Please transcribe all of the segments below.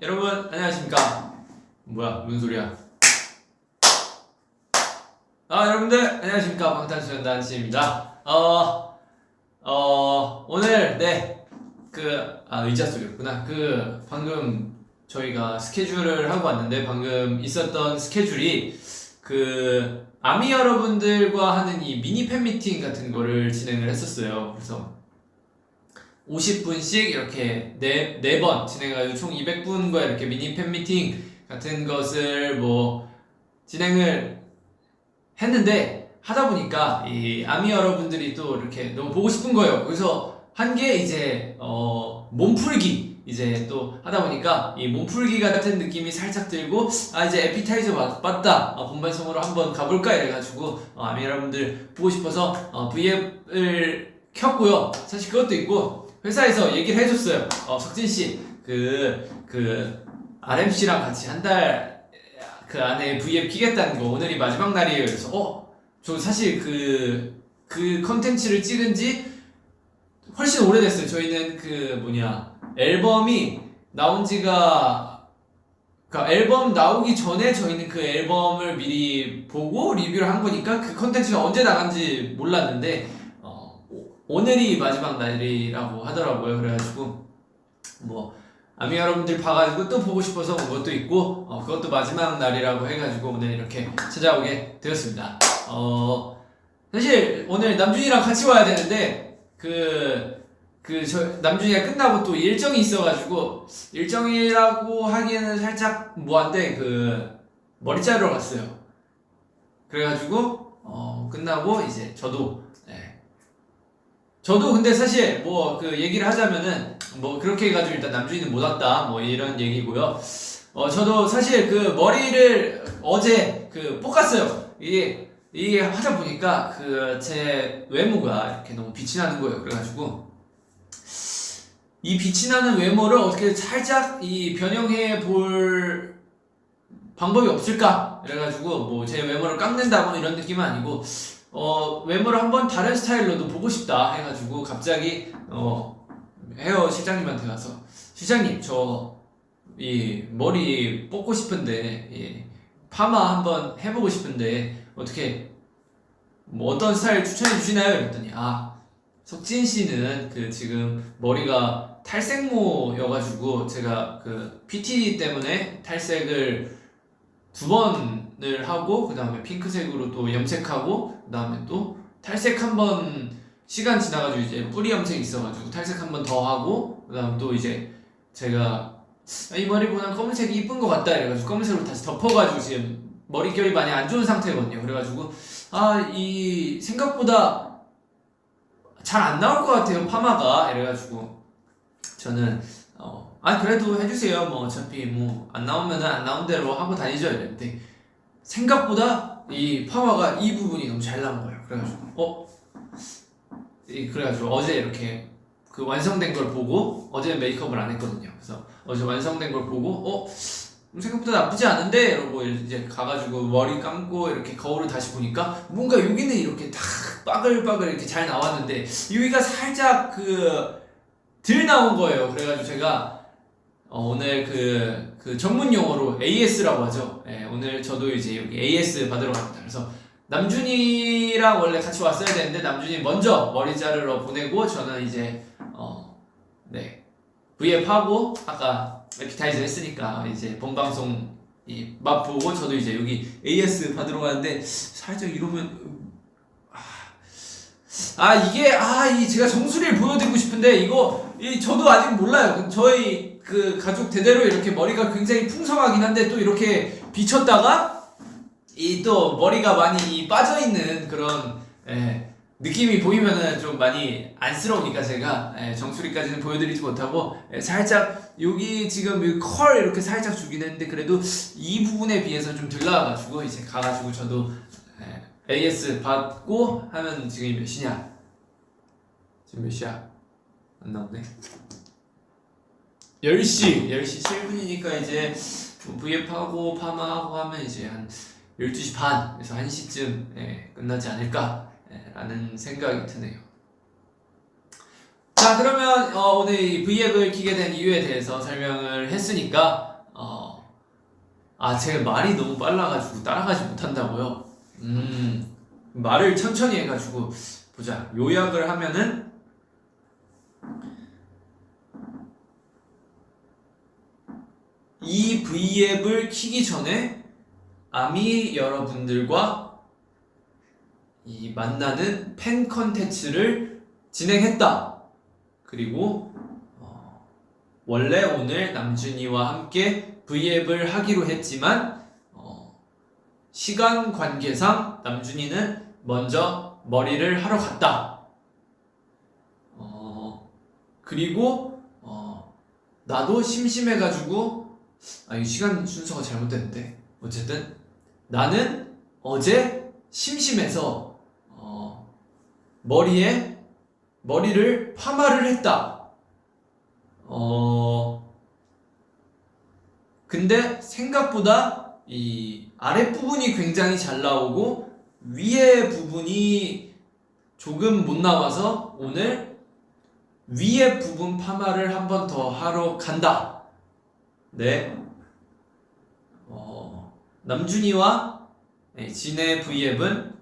여러분 안녕하십니까? 뭐야 무슨 소리야? 여러분들 안녕하십니까? 방탄소년단 씨입니다. 오늘 의자 소리였구나. 방금 저희가 스케줄을 하고 왔는데 방금 있었던 스케줄이 아미 여러분들과 하는 이 미니 팬미팅 같은 거를 진행을 했었어요. 그래서 50분씩 이렇게 네 번 진행해가지고 총 200분과 이렇게 미니 팬미팅 같은 것을 진행을 했는데 하다 보니까 이 아미 여러분들이 또 이렇게 너무 보고 싶은 거예요. 그래서 한 게 이제 몸풀기 이제 또 하다 보니까 이 몸풀기 같은 느낌이 살짝 들고 이제 에피타이저 맞다 본방송으로 한번 가볼까 이래가지고 아미 여러분들 보고 싶어서 V앱을 켰고요. 사실 그것도 있고 회사에서 얘기를 해줬어요. 석진씨 RMC랑 같이 한 달 안에 V앱 키겠다는 거 오늘이 마지막 날이에요. 그래서 저 사실 그 컨텐츠를 찍은 지 훨씬 오래됐어요. 저희는 앨범이 나온 지가 앨범 나오기 전에 저희는 그 앨범을 미리 보고 리뷰를 한 거니까 그 컨텐츠가 언제 나간지 몰랐는데 오늘이 마지막 날이라고 하더라고요. 그래가지고 아미 여러분들 봐가지고 또 보고 싶어서 온 것도 있고 그것도 마지막 날이라고 해가지고 오늘 이렇게 찾아오게 되었습니다. 사실 오늘 남준이랑 같이 와야 되는데 남준이가 끝나고 또 일정이 있어가지고 일정이라고 하기에는 살짝 뭐한데 머리 자르러 갔어요. 그래가지고 끝나고 이제 저도 근데 사실 얘기를 하자면은 그렇게 해가지고 일단 남준이는 못 왔다 이런 얘기고요. 저도 사실 머리를 어제 볶았어요. 이게 하다 보니까 제 외모가 이렇게 너무 빛이 나는 거예요. 그래가지고 이 빛이 나는 외모를 어떻게 살짝 변형해 볼 방법이 없을까? 그래가지고 제 외모를 깎는다 이런 느낌은 아니고 외모를 한번 다른 스타일로도 보고 싶다 해가지고 갑자기 헤어 실장님한테 가서 실장님 저 이 머리 뽑고 싶은데 파마 한번 해보고 싶은데 어떻게 어떤 스타일 추천해 주시나요? 이랬더니 석진 씨는 지금 머리가 탈색모여가지고 제가 PT 때문에 탈색을 2번을 하고 그 다음에 핑크색으로 또 염색하고 그 다음에 또 탈색 한번 시간 지나가지고 이제 뿌리 염색이 있어가지고 탈색 한번 더 하고 그 다음 또 이제 제가 이 머리보다 검은색이 이쁜 것 같다 이래가지고 검은색으로 다시 덮어가지고 지금 머릿결이 많이 안 좋은 상태거든요. 그래가지고 이 생각보다 잘 안 나올 것 같아요 파마가 이래가지고 저는 그래도 해주세요 어차피 안 나오면은 안 나온 대로 하고 다니죠 이랬는데 생각보다 이 파마가 이 부분이 너무 잘 나온 거예요. 그래가지고 어제 이렇게 완성된 걸 보고 어제는 메이크업을 안 했거든요. 그래서 어제 완성된 걸 보고 생각보다 나쁘지 않은데 이러고 이제 가가지고 머리 감고 이렇게 거울을 다시 보니까 뭔가 여기는 이렇게 딱 빠글빠글 이렇게 잘 나왔는데 여기가 살짝 덜 나온 거예요. 그래가지고 제가 오늘 전문 용어로 AS라고 하죠. 오늘 저도 이제 여기 AS 받으러 갑니다. 그래서 남준이랑 원래 같이 왔어야 되는데 남준이 먼저 머리 자르러 보내고 저는 이제 V앱 하고 아까 에피타이저 했으니까 이제 본방송 맛보고 저도 이제 여기 AS 받으러 가는데 살짝 이러면 이게 제가 정수리를 보여드리고 싶은데 저도 아직 몰라요. 저희 가족 대대로 이렇게 머리가 굉장히 풍성하긴 한데 또 이렇게 비쳤다가 또 머리가 많이 빠져있는 그런 느낌이 보이면은 좀 많이 안쓰러우니까 제가 정수리까지는 보여드리지 못하고 살짝 여기 지금 컬 이렇게 살짝 주긴 했는데 그래도 이 부분에 비해서 좀 덜 나와가지고 이제 가가지고 저도 AS 받고 하면 지금 몇 시냐? 지금 몇 시야? 안 나오네. 10시 7분이니까 이제 V앱하고 파마하고 하면 이제 한 12시 반에서 1시쯤 끝나지 않을까 라는 생각이 드네요. 자, 그러면 오늘 이 V앱을 키게 된 이유에 대해서 설명을 했으니까 제가 말이 너무 빨라가지고 따라가지 못한다고요. 말을 천천히 해가지고 보자. 요약을 하면은 이 V앱을 키기 전에 아미 여러분들과 이 만나는 팬 컨텐츠를 진행했다. 그리고 원래 오늘 남준이와 함께 V앱을 하기로 했지만 시간 관계상 남준이는 먼저 머리를 하러 갔다. 그리고 나도 심심해가지고 이 시간 순서가 잘못됐는데 어쨌든 나는 어제 심심해서 머리를 파마를 했다. 근데 생각보다 이 아랫부분이 굉장히 잘 나오고 위에 부분이 조금 못 나와서 오늘 위에 부분 파마를 한 번 더 하러 간다. 네. 남준이와 진의 V앱은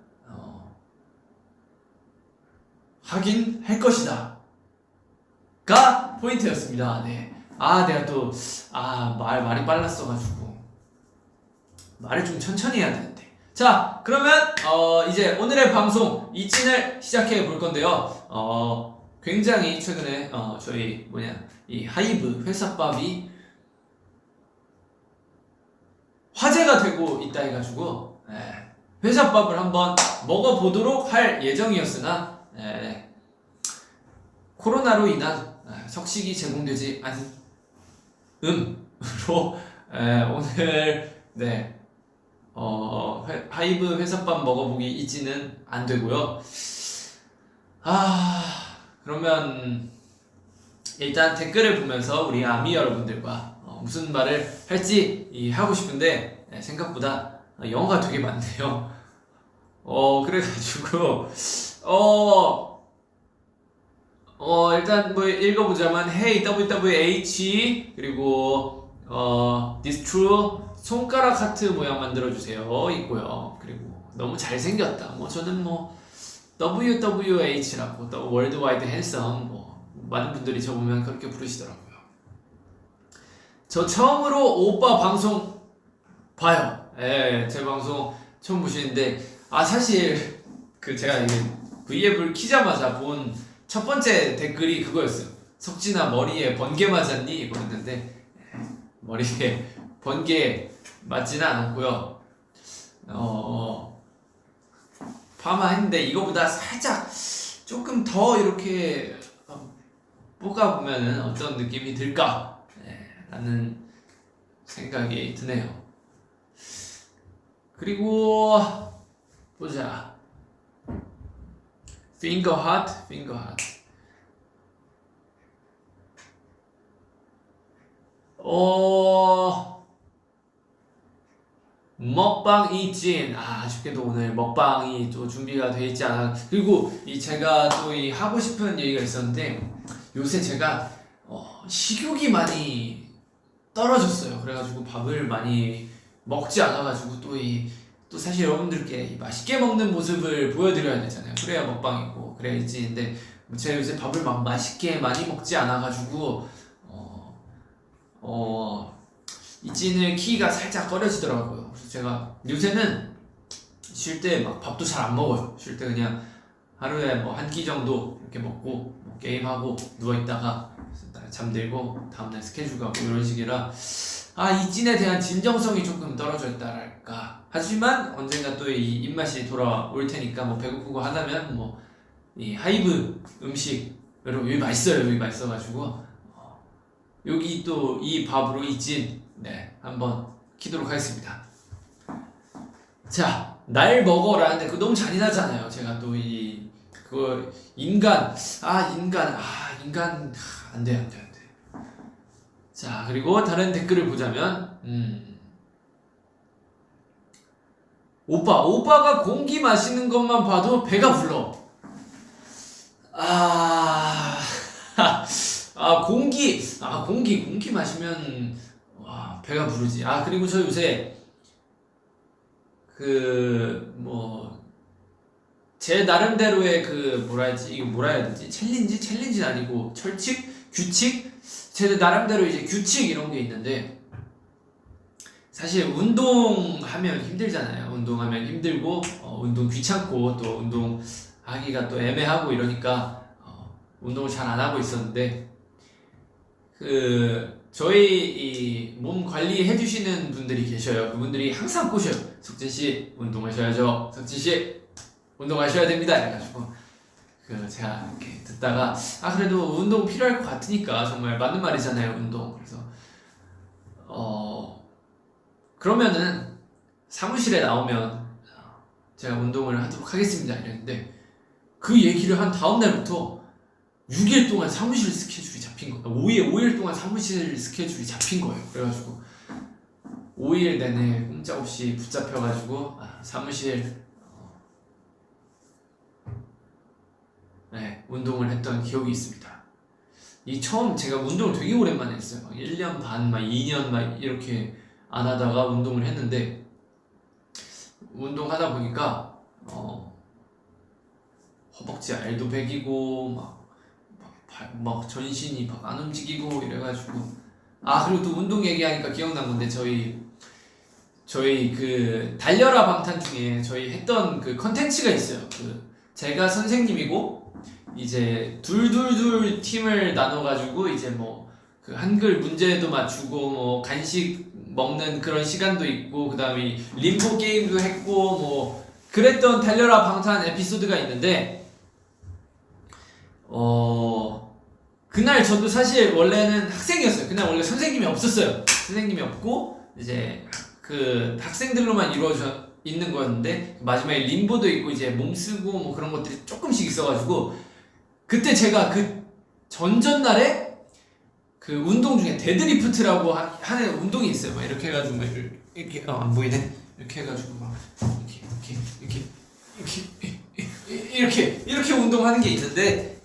하긴 할 것이다. 가 포인트였습니다. 네. 내가 또, 말이 빨랐어가지고. 말을 좀 천천히 해야 되는데. 자, 그러면, 이제 오늘의 방송, 이찐을 시작해 볼 건데요. 굉장히 최근에, 저희, 이 하이브 회사밥이 화제가 되고 있다 해가지고, 회사밥을 한번 먹어보도록 할 예정이었으나, 코로나로 인한 석식이 제공되지 않음으로 오늘 하이브 회사밥 먹어보기 있지는 안 되고요. 그러면 일단 댓글을 보면서 우리 아미 여러분들과 무슨 말을 할지 하고 싶은데 생각보다 영어가 되게 많네요. 그래가지고 일단 뭐 읽어보자면 Hey WWH 그리고 This True 손가락 하트 모양 만들어주세요 있고요. 그리고 너무 잘생겼다. 저는 WWH라고 또 Worldwide Handsome 많은 분들이 저 보면 그렇게 부르시더라고요. 저 처음으로 오빠 방송 봐요. 제 방송 처음 보시는데 사실 제가 이게 V앱을 키자마자 본 첫 번째 댓글이 그거였어요. 석진아 머리에 번개 맞았니? 이거였는데 머리에 번개 맞지는 않았고요. 파마했는데 이거보다 살짝 조금 더 이렇게 볶아보면은 어떤 느낌이 들까? 라는 생각이 드네요. 그리고 보자. Finger hot. 먹방 이찐. 아쉽게도 오늘 먹방이 또 준비가 돼 있지 않아. 그리고 제가 또 하고 싶은 얘기가 있었는데 요새 제가 식욕이 많이 떨어졌어요. 그래가지고 밥을 많이 먹지 않아가지고 또 사실 여러분들께 맛있게 먹는 모습을 보여드려야 되잖아요. 그래야 먹방이고 그래야지. 근데 제가 요새 밥을 막 맛있게 많이 먹지 않아가지고 이 찐을 키기가 살짝 꺼려지더라고요. 그래서 제가 요새는 쉴 때 막 밥도 잘 안 먹어요. 쉴 때 그냥 하루에 한 끼 정도 이렇게 먹고 게임하고 누워있다가 잠들고 다음날 스케줄 가고 이런 식이라 이 찐에 대한 진정성이 조금 떨어져 있다랄까. 하지만 언젠가 또 이 입맛이 돌아올 테니까 배고프고 하다면 이 하이브 음식으로 여기 맛있어요. 여기 맛있어가지고 여기 또 이 밥으로 이 찐 한번 키도록 하겠습니다. 자, 날 먹어라. 근데 그거 너무 잔인하잖아요. 제가 또 인간 안 돼. 자, 그리고 다른 댓글을 보자면 오빠가 공기 마시는 것만 봐도 배가 불러. 공기 마시면 와 배가 부르지. 그리고 저 요새 제 나름대로의 이거 뭐라 해야 되지? 챌린지는 아니고 규칙? 제 나름대로 이제 규칙 이런 게 있는데, 사실 운동하면 힘들잖아요. 운동하면 힘들고, 운동 귀찮고, 또 운동하기가 또 애매하고 이러니까, 운동을 잘 안 하고 있었는데, 저희 이 몸 관리해 주시는 분들이 계셔요. 그분들이 항상 꼬셔요. 석진씨, 운동하셔야죠. 석진씨, 운동하셔야 됩니다. 해가지고, 제가 이렇게 듣다가, 그래도 운동 필요할 것 같으니까, 정말 맞는 말이잖아요, 운동. 그래서, 그러면은, 사무실에 나오면, 제가 운동을 하도록 하겠습니다. 이랬는데, 그 얘기를 한 다음날부터, 6일 동안 사무실 스케줄이 잡힌 거예요. 5일 동안 사무실 스케줄이 잡힌 거예요. 그래가지고 5일 내내 꼼짝없이 붙잡혀가지고 사무실 운동을 했던 기억이 있습니다. 처음 제가 운동을 되게 오랜만에 했어요. 막 1년 반, 2년 이렇게 안 하다가 운동을 했는데, 운동하다 보니까 허벅지 알도 배기고 막 전신이 막 안 움직이고 이래가지고, 그리고 또 운동 얘기하니까 기억난 건데, 저희 달려라 방탄 중에 저희 했던 컨텐츠가 있어요. 제가 선생님이고 이제 둘 팀을 나눠가지고 이제 한글 문제도 맞추고 간식 먹는 그런 시간도 있고, 그 다음에 림보 게임도 했고 그랬던 달려라 방탄 에피소드가 있는데, 그날 저도 사실 원래는 학생이었어요. 그날 원래 선생님이 없었어요. 선생님이 없고 이제 학생들로만 이루어져 있는 거였는데, 마지막에 림보도 있고 이제 몸 쓰고 그런 것들이 조금씩 있어가지고, 그때 제가 전전날에 운동 중에 데드리프트라고 하는 운동이 있어요. 이렇게 해가지고 이렇게 안 보이네. 이렇게 해가지고 이렇게 운동하는 게 있는데,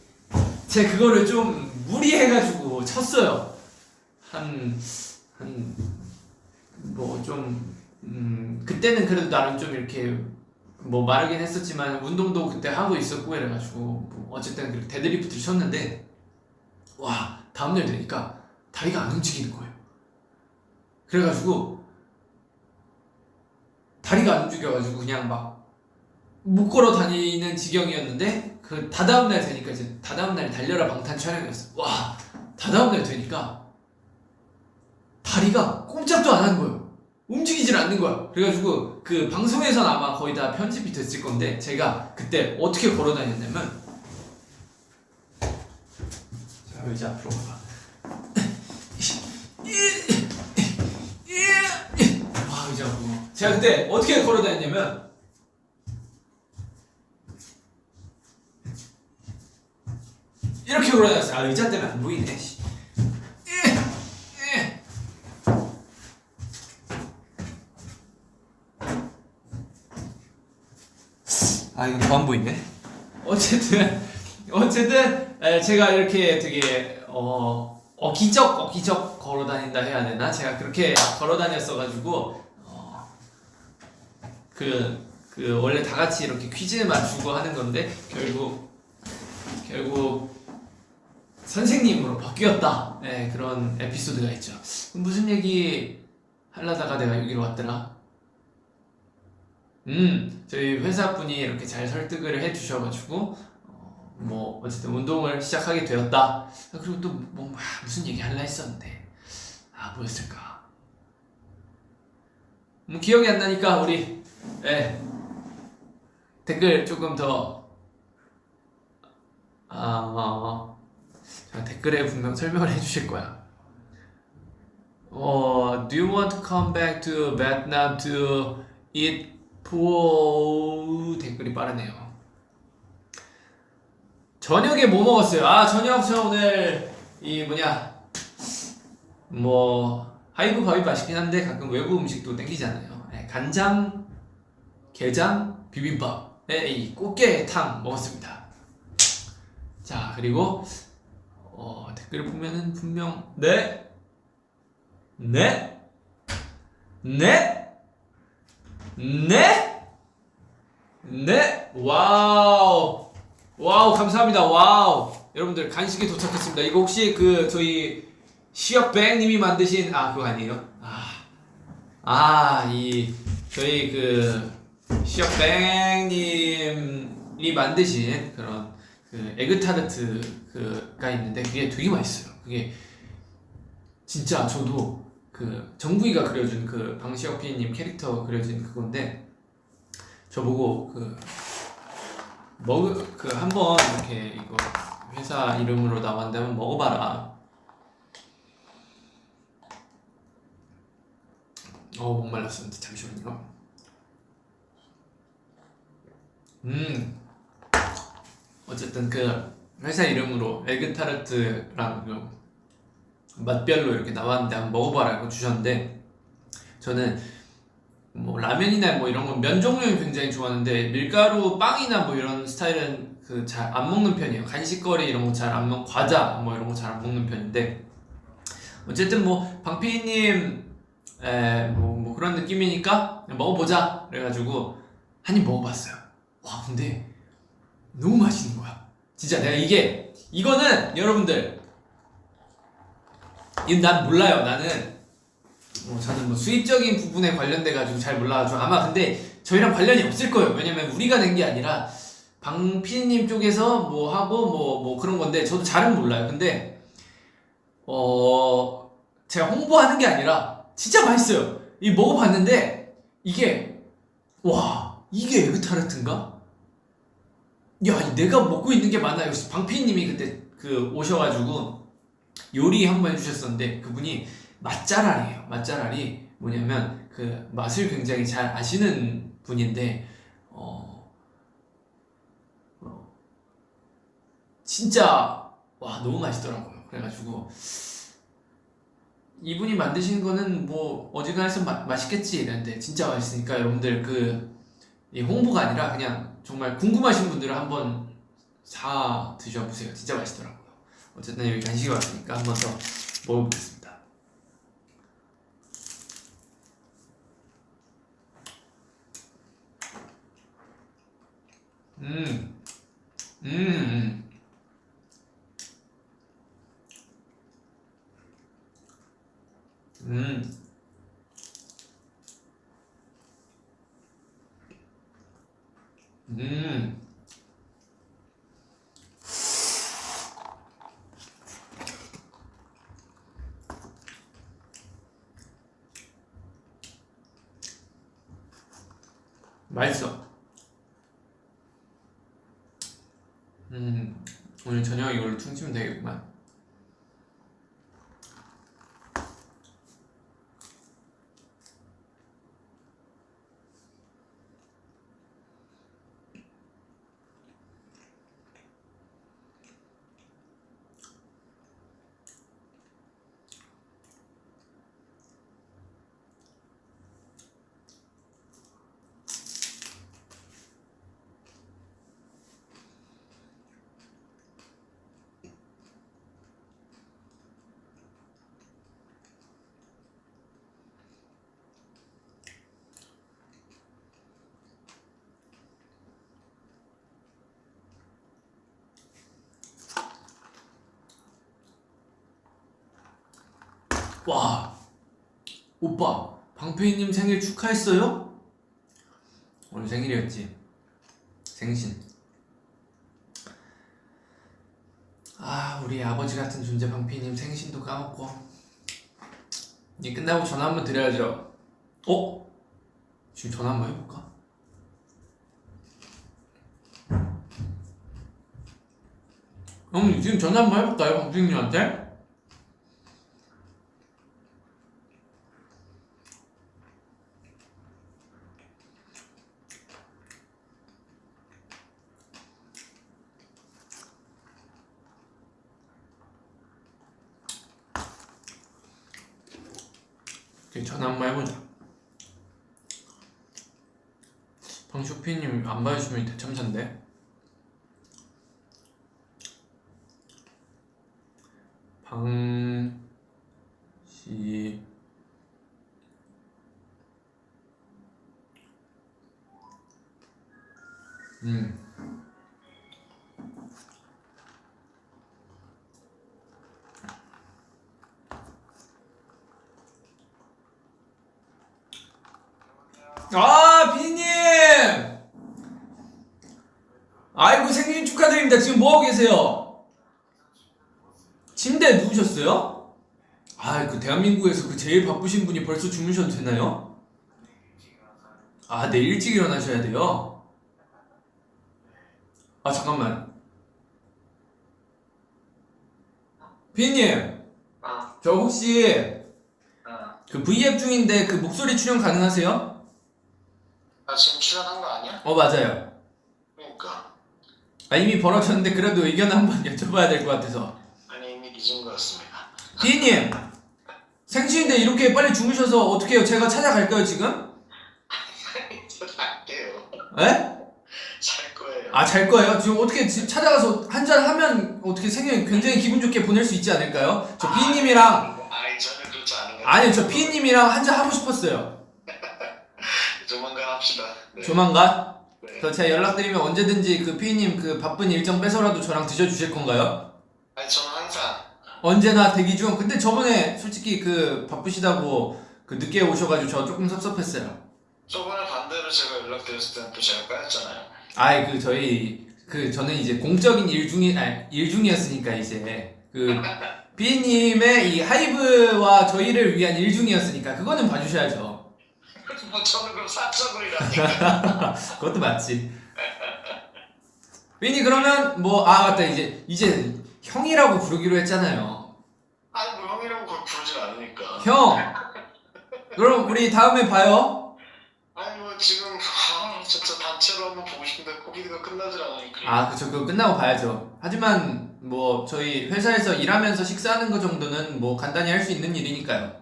제가 그거를 좀 무리해가지고 쳤어요. 그때는 그래도 나름 좀 이렇게 마르긴 했었지만 운동도 그때 하고 있었고 이래가지고 어쨌든 그렇게 데드리프트를 쳤는데, 다음날 되니까 다리가 안 움직이는 거예요. 그래가지고 다리가 안 움직여가지고 그냥 못 걸어 다니는 지경이었는데, 다다음날 되니까 이제 다다음날이 달려라 방탄 촬영이었어. 다다음날 되니까 다리가 꼼짝도 안 하는 거예요. 움직이질 않는 거야. 그래가지고 방송에서는 아마 거의 다 편집이 됐을 건데, 제가 그때 어떻게 걸어 다녔냐면, 자, 의자 앞으로 가봐. 의자 앞으로. 제가 그때 어떻게 걸어 다녔냐면, 이렇게 걸어 다녔어요. 의자 때문에 안 보이네. 이건 더 안 보이네. 어쨌든 제가 이렇게 되게 어기적 걸어 다닌다 해야 되나? 제가 그렇게 걸어 다녔어가지고 원래 다 같이 이렇게 퀴즈 맞추고 하는 건데, 결국 선생님으로 바뀌었다. 그런 에피소드가 있죠. 무슨 얘기 하려다가 내가 여기로 왔더라? 저희 회사분이 이렇게 잘 설득을 해주셔가지고 어쨌든 운동을 시작하게 되었다. 그리고 또 무슨 얘기 하려 했었는데, 뭐였을까? 기억이 안 나니까 우리 댓글 조금 더 댓글에 분명 설명을 해주실 거야. Do you want to come back to Vietnam to eat pho? 댓글이 빠르네요. 저녁에 뭐 먹었어요? 저녁 저 오늘 하이브 밥이 맛있긴 한데 가끔 외국 음식도 땡기잖아요. 간장, 게장, 비빔밥에 이 꽃게탕 먹었습니다. 자, 그리고 댓글 보면은 분명 네? 네? 네? 네? 네? 와우 감사합니다. 와우 여러분들 간식이 도착했습니다. 이거 혹시 그 저희 시역뱅님이 만드신 그거 아니에요? 이 저희 그 시역뱅님이 만드신 그런 그 에그타르트가 있는데 그게 되게 맛있어요. 그게 진짜 저도 그 정부이가 그려준 그 방시혁P님 캐릭터 그려진 그건데 저보고 한번 이렇게 이거 회사 이름으로 나왔는데 한번 먹어봐라. 목말랐었는데 잠시만요. 어쨌든 그 회사 이름으로 에그타르트랑 그 맛별로 이렇게 나왔는데 한번 먹어봐라고 주셨는데 저는 뭐 라면이나 뭐 이런 건 면 종류는 굉장히 좋아하는데 밀가루 빵이나 뭐 이런 스타일은 그 잘 안 먹는 편이에요. 간식거리 이런 거 잘 안 먹, 과자 뭐 이런 거 잘 안 먹는 편인데 어쨌든 뭐 방피디님 뭐 그런 느낌이니까 먹어보자 그래가지고 한 입 먹어봤어요. 와 근데 너무 맛있는 거야. 진짜 내가 이거는 여러분들 난 몰라요. 저는 뭐 수입적인 부분에 관련돼 가지고 잘 몰라가지고 아마 근데 저희랑 관련이 없을 거예요. 왜냐면 우리가 낸 게 아니라 방피디님 쪽에서 뭐 하고 뭐 그런 건데 저도 잘은 몰라요. 근데 제가 홍보하는 게 아니라 진짜 맛있어요. 이 먹어봤는데 이게 에그타르트인가? 야 내가 먹고 있는 게 맞나요? 방피디님이 그때 그 오셔가지고 요리 한번 해주셨었는데 그분이 맛잘알이에요. 맛잘알이 뭐냐면 그 맛을 굉장히 잘 아시는 분인데 진짜 너무 맛있더라고요. 그래가지고 이분이 만드신 거는 뭐 어지간해서 맛있겠지 이랬는데 진짜 맛있으니까 여러분들 이 홍보가 아니라 그냥 정말 궁금하신 분들은 한번 사 드셔보세요. 진짜 맛있더라고요. 어쨌든 여기 간식이 왔으니까 한번 더 먹어보겠습니다. 맛있어. 오늘 저녁 이걸로 퉁치면 되겠구만. 와, 오빠, 방페이님 생일 축하했어요? 오늘 생일이었지. 생신. 우리 아버지 같은 존재 방페이님 생신도 까먹고. 이제 끝나고 전화 한번 드려야죠. 지금 전화 한번 해볼까? 지금 전화 한번 해볼까요, 방페이님한테? 전화 한번 해보자. 방쇼피님 안 봐주시면 대참사인데. 방시 아, 비님! 아이고, 생일 축하드립니다. 지금 뭐하고 계세요? 침대에 누우셨어요? 아, 그 대한민국에서 그 제일 바쁘신 분이 벌써 주무셔도 되나요? 아, 내일 일찍 일어나셔야 돼요? 아, 잠깐만. 비님, 아, 저 혹시 그 아, V앱 중인데 그 목소리 출연 가능하세요? 지금 출연한 거 아니야? 맞아요. 그러니까. 아, 이미 벌어졌는데 그래도 의견 한번 여쭤봐야 될 것 같아서. 아니, 이미 늦은 것 같습니다. 비님, 생신인데 이렇게 빨리 주무셔서 어떻게 해요? 제가 찾아갈까요, 지금? 저 잘게요. 에? 잘 거예요. 아, 잘 거예요? 지금 어떻게 집 찾아가서 한잔 하면 어떻게 생일 굉장히 기분 좋게 보낼 수 있지 않을까요? 저 비님이랑, 아니, 저는 그렇지 않은 것 아니, 같아요. 저 비님이랑 한잔 하고 싶었어요. 조만간 합시다. 네. 조만간? 네. 그래서 제가 연락드리면 언제든지 그 피님 그 바쁜 일정 뺏어라도 저랑 드셔주실 건가요? 아니, 저는 항상. 언제나 대기 중. 근데 저번에 솔직히 그 바쁘시다고 그 늦게 오셔가지고 저 조금 섭섭했어요. 저번에 반대로 제가 연락드렸을 때는 또 제가 까였잖아요. 아이 그 저희 그 저는 이제 공적인 일 중이었으니까 이제 그 비님의 이 하이브와 저희를 위한 일 중이었으니까 그거는 봐주셔야죠. 뭐 저는 그럼 사적으로 일하니까. 그것도 맞지. 비니 그러면 뭐 맞다 이제 형이라고 부르기로 했잖아요. 아니, 뭐 형이라고 그걸 부르진 않으니까. 형. 그럼 우리 다음에 봐요. 아니, 뭐 지금 진짜 단체로 한번 보고 싶은데 코비드가 끝나질 않으니까. 그쵸. 그거 끝나고 봐야죠. 하지만 뭐 저희 회사에서 일하면서 식사하는 거 정도는 뭐 간단히 할 수 있는 일이니까요.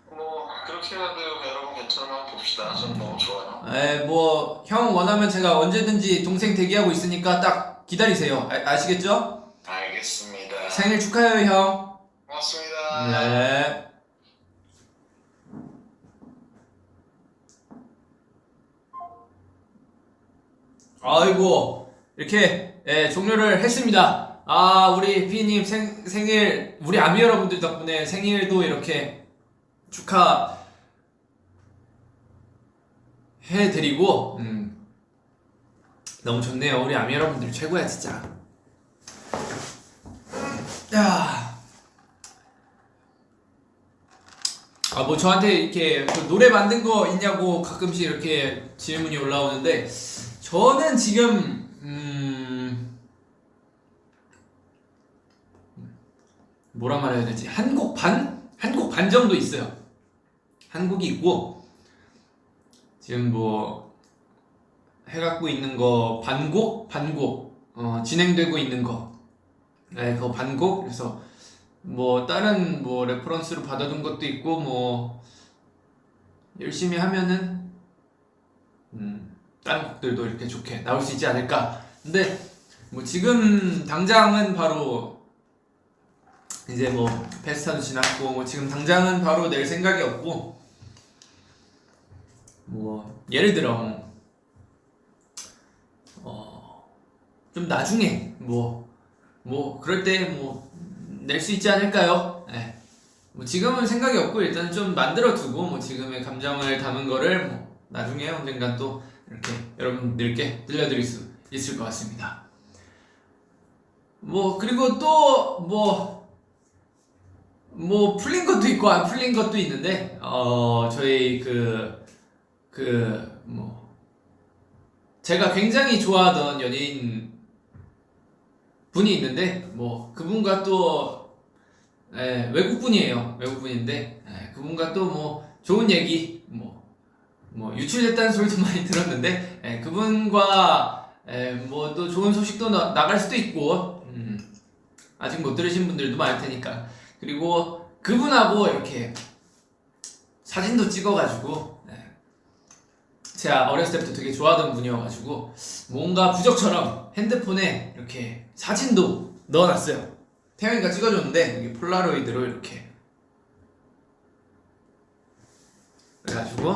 뭐 그렇게라도 여러분 괜찮으면 한번 봅시다. 저는 너무 좋아요. 뭐 형 원하면 제가 언제든지 동생 대기하고 있으니까 딱 기다리세요. 아시겠죠? 알겠습니다. 생일 축하해요, 형. 고맙습니다. 네. 아이고 이렇게 종료를 했습니다. 우리 피님 생일 우리 아미 여러분들 덕분에 생일도 이렇게 축하해드리고 너무 좋네요. 우리 아미 여러분들 최고야 진짜. 야. 뭐 저한테 이렇게 그 노래 만든 거 있냐고 가끔씩 이렇게 질문이 올라오는데 저는 지금 뭐라 말해야 되지? 한 곡 반 정도 있어요. 한 곡이 있고 지금 뭐 해갖고 있는 거 반곡 진행되고 있는 거 그거 반곡. 그래서 뭐 다른 뭐 레퍼런스로 받아둔 것도 있고 뭐 열심히 하면은 다른 곡들도 이렇게 좋게 나올 수 있지 않을까. 근데 뭐 지금 당장은 바로 이제 뭐 페스타도 지났고 뭐 지금 당장은 바로 낼 생각이 없고 뭐 예를 들어 좀 나중에 뭐 그럴 때 뭐 낼 수 있지 않을까요? 뭐 지금은 생각이 없고 일단 좀 만들어 두고 뭐 지금의 감정을 담은 거를 뭐 나중에 언젠간 또 이렇게 여러분들께 들려드릴 수 있을 것 같습니다. 뭐 그리고 또 뭐 풀린 것도 있고 안 풀린 것도 있는데 저희 뭐 제가 굉장히 좋아하던 연예인 분이 있는데 뭐 그분과 또 외국분인데 그분과 또 뭐 좋은 얘기 뭐 유출됐다는 소리도 많이 들었는데 그분과 뭐 또 좋은 소식도 나갈 수도 있고 아직 못 들으신 분들도 많을 테니까. 그리고 그분하고 이렇게 사진도 찍어가지고 제가 어렸을 때부터 되게 좋아하던 분이어가지고 뭔가 부적처럼 핸드폰에 이렇게 사진도 넣어놨어요. 태영이가 찍어줬는데 이게 폴라로이드로 이렇게 그래가지고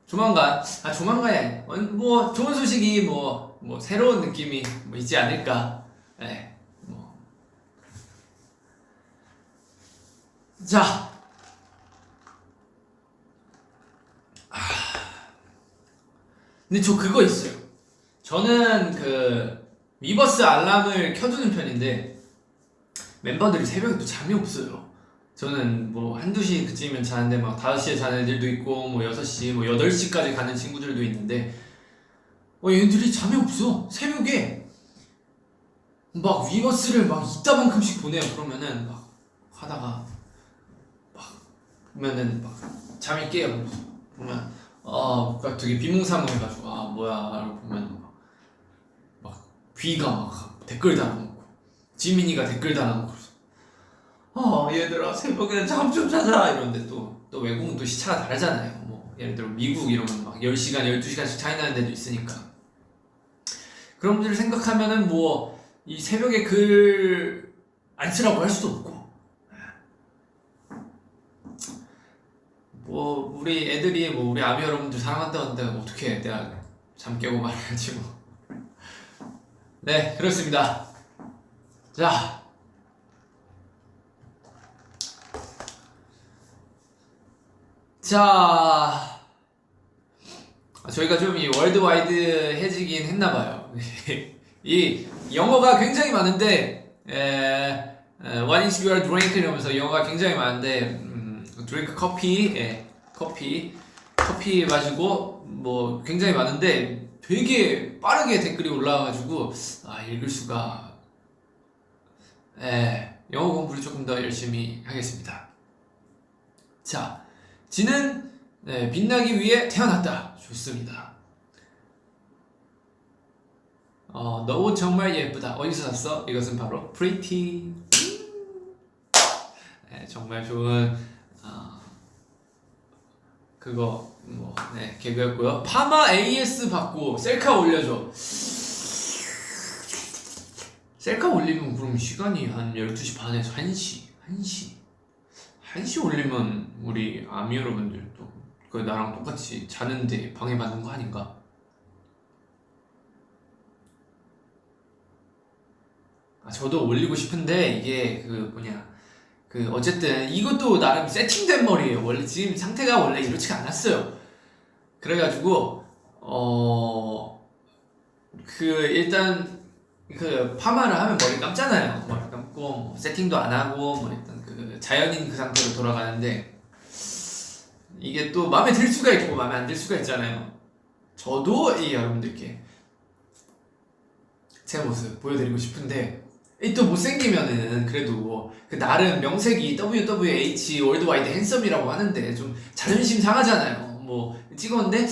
조만간에 뭐 좋은 소식이 뭐 새로운 느낌이 뭐 있지 않을까. 네, 뭐. 자, 근데 저 그거 있어요. 저는 그 위버스 알람을 켜두는 편인데 멤버들이 새벽에 또 잠이 없어요. 저는 뭐 한두 시 그쯤이면 자는데 막 5시에 자는 애들도 있고 뭐 6시 뭐 8시까지 가는 친구들도 있는데 얘들이 잠이 없어. 새벽에 막 위버스를 막 이따만큼씩 보내요. 그러면은 막 하다가 막 보면은 막 잠이 깨요. 보면 막 되게 비몽사몽해가지고 뭐야 이러고 보면 막 귀가 막 댓글 달아놓고 지민이가 댓글 달아놓고 얘들아 새벽에 잠 좀 자자 이러는데 또 외국은 또 시차가 다르잖아요. 뭐 예를 들어 미국 이러면 막 10시간 12시간씩 차이 나는 데도 있으니까 그런 분들 생각하면은 뭐 이 새벽에 글 안 쓰라고 할 수도 없고 뭐 우리 애들이 뭐 우리 아미 여러분들 사랑한다는데 어떻게 해. 내가 잠 깨고 말해야지 뭐. 네, 그렇습니다. 자, 저희가 좀 이 월드와이드해지긴 했나봐요. 이 영어가 굉장히 많은데 What is your drink? 이러면서 영어가 굉장히 많은데 drink 커피 마시고 뭐 굉장히 많은데 되게 빠르게 댓글이 올라와가지고 읽을 수가 영어 공부를 조금 더 열심히 하겠습니다. 자, 지는 빛나기 위해 태어났다. 좋습니다. 너 옷 정말 예쁘다. 어디서 샀어? 이것은 바로 Pretty. 정말 좋은 그거 개그였고요. 파마 AS 받고 셀카 올려줘. 셀카 올리면 그럼 시간이 한 12시 반에서 1시 올리면 우리 아미 여러분들도 나랑 똑같이 자는데 방해받는 거 아닌가? 저도 올리고 싶은데 이게 어쨌든 이것도 나름 세팅된 머리예요. 원래 지금 상태가 원래 이렇지가 않았어요. 그래가지고 일단 파마를 하면 머리 감잖아요. 머리 감고 뭐 세팅도 안 하고 뭐 일단 자연인 그 상태로 돌아가는데 이게 또 마음에 들 수가 있고 마음에 안 들 수가 있잖아요. 저도 여러분들께 제 모습 보여드리고 싶은데 또 못생기면은 그래도 나름 명색이 WWH 월드와이드 핸섬이라고 하는데 좀 자존심 상하잖아요. 뭐 찍었는데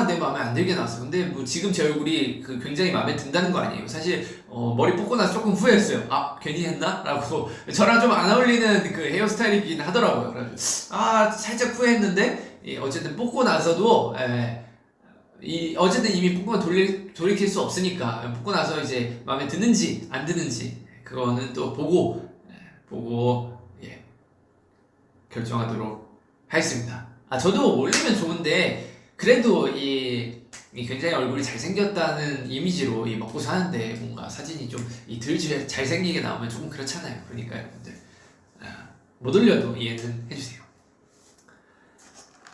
내 마음에 안 들게 나왔어. 근데 뭐 지금 제 얼굴이 굉장히 마음에 든다는 거 아니에요. 사실 머리 뽑고 나서 조금 후회했어요. 괜히 했나? 라고 저랑 좀 안 어울리는 헤어스타일이긴 하더라고요. 그래가지고 살짝 후회했는데 어쨌든 뽑고 나서도 어쨌든 이미 뽑고 돌이킬 수 없으니까 뽑고 나서 이제 마음에 드는지 안 드는지 그거는 또 보고 결정하도록 하겠습니다. 저도 올리면 좋은데 그래도 이 굉장히 얼굴이 잘생겼다는 이미지로 먹고 사는데 뭔가 사진이 좀 덜 잘생기게 나오면 조금 그렇잖아요. 그러니까 여러분들 못 올려도 이해는 해주세요.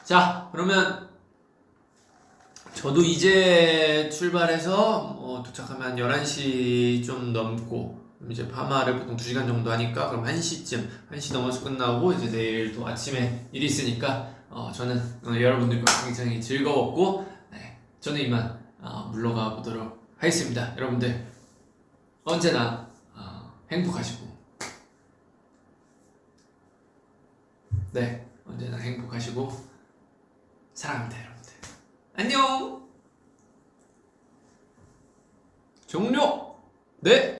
자, 그러면 저도 이제 출발해서 도착하면 11시 좀 넘고 이제 파마를 보통 2시간 정도 하니까 그럼 1시 넘어서 끝나고 이제 내일 또 아침에 일이 있으니까 저는 오늘 여러분들과 굉장히 즐거웠고 저는 이만 물러가 보도록 하겠습니다. 여러분들 언제나 행복하시고 언제나 행복하시고 사랑합니다. 여러분들 안녕. 종료. 네.